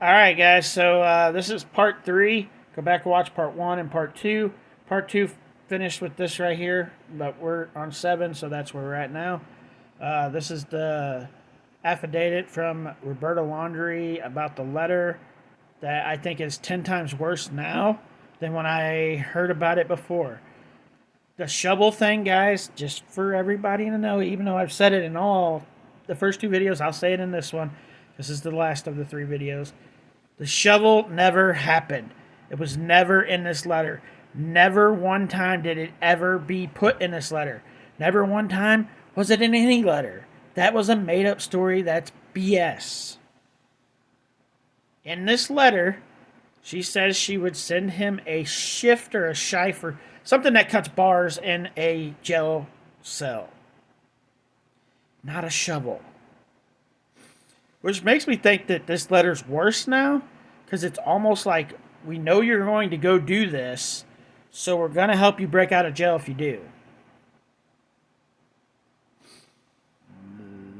All right, guys. So this is part three. Go back and watch part one and part two. Part two finished with this right here, but we're on seven, so that's where we're at now. This is the affidavit from Roberta Laundrie about the letter that I think is 10 times worse now than when I heard about it before. The shovel thing, guys, just for everybody to know, even though I've said it in all the first two videos, I'll say it in this one. This is the last of the three videos. The shovel never happened. It was never in this letter. Never one time did it ever be put in this letter. Never one time was it in any letter. That was a made up story. That's BS. In this letter, she says she would send him a shift or a shifer, something that cuts bars in a jail cell. Not a shovel. Which makes me think that this letter's worse now, because it's almost like we know you're going to go do this, so we're going to help you break out of jail if you do.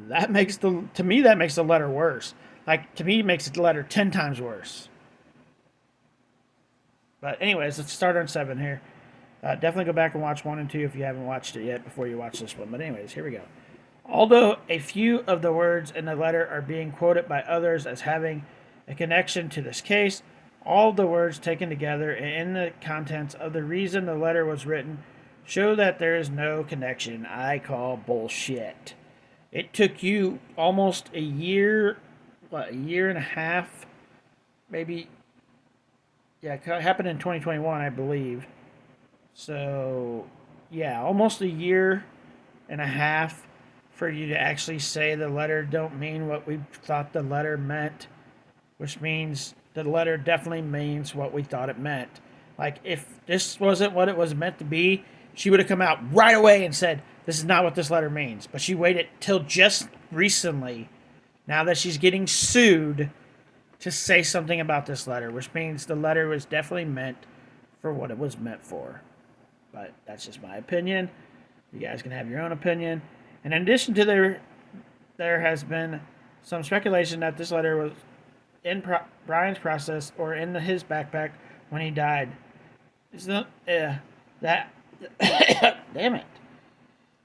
To me, that makes the letter worse. Like, to me, it makes the letter 10 times worse. But anyways, let's start on 7 here. Definitely go back and watch 1 and 2 if you haven't watched it yet before you watch this one. But anyways, here we go. Although a few of the words in the letter are being quoted by others as having a connection to this case, all the words taken together and in the contents of the reason the letter was written show that there is no connection. I call bullshit. It took you almost a year, a year and a half, maybe. Yeah, it happened in 2021, I believe. So, yeah, almost a year and a half for you to actually say the letter don't mean what we thought the letter meant, which means the letter definitely means what we thought it meant. Like, if this wasn't what it was meant to be, she would have come out right away and said, this is not what this letter means. But she waited till just recently, now that she's getting sued, to say something about this letter, which means the letter was definitely meant for what it was meant for. But that's just my opinion. You guys can have your own opinion. And in addition to there has been some speculation that this letter was in Brian's process or in his backpack when he died. That damn it.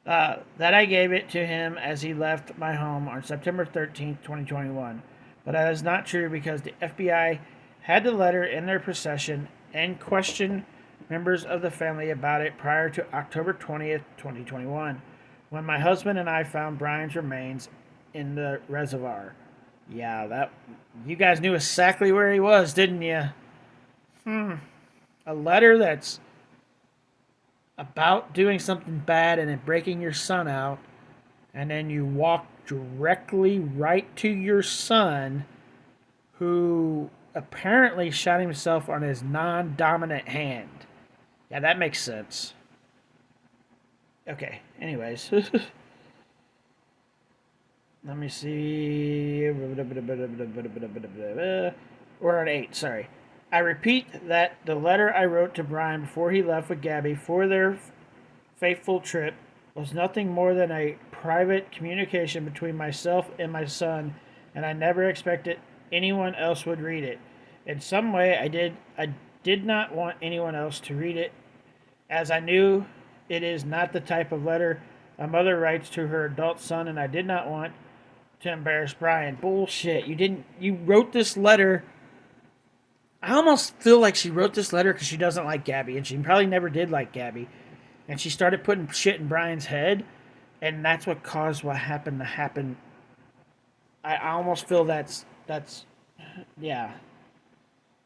That I gave it to him as he left my home on September 13th, 2021. But that is not true because the FBI had the letter in their possession and questioned members of the family about it prior to October 20th, 2021, when my husband and I found Brian's remains in the reservoir. Yeah, that you guys knew exactly where he was, didn't you? A letter that's about doing something bad and then breaking your son out, and then you walk directly right to your son, who apparently shot himself on his non-dominant hand. Yeah, that makes sense. Okay, anyways. Let me see. We're on 8, sorry. I repeat that the letter I wrote to Brian before he left with Gabby for their fateful trip was nothing more than a private communication between myself and my son, and I never expected anyone else would read it. In some way, I did not want anyone else to read it, as I knew it is not the type of letter a mother writes to her adult son, and I did not want to embarrass Brian. Bullshit. You wrote this letter. I almost feel like she wrote this letter because she doesn't like Gabby, and she probably never did like Gabby. And she started putting shit in Brian's head, and that's what caused what happened to happen. I almost feel that's yeah.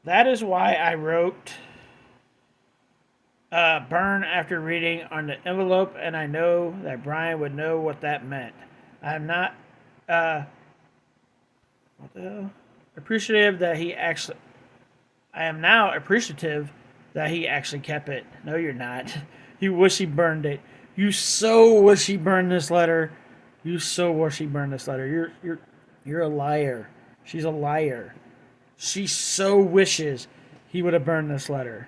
That is why I wrote burn after reading on the envelope, and I know that Brian would know what that meant. I'm not what the hell? Appreciative that he actually I am now appreciative that he actually kept it. No, you're not. You wish he burned it. You so wish he burned this letter. You so wish he burned this letter. You're a liar. She's a liar. She so wishes he would have burned this letter.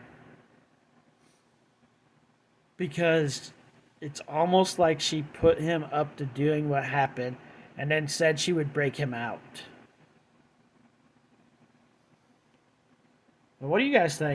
Because it's almost like she put him up to doing what happened and then said she would break him out. What do you guys think?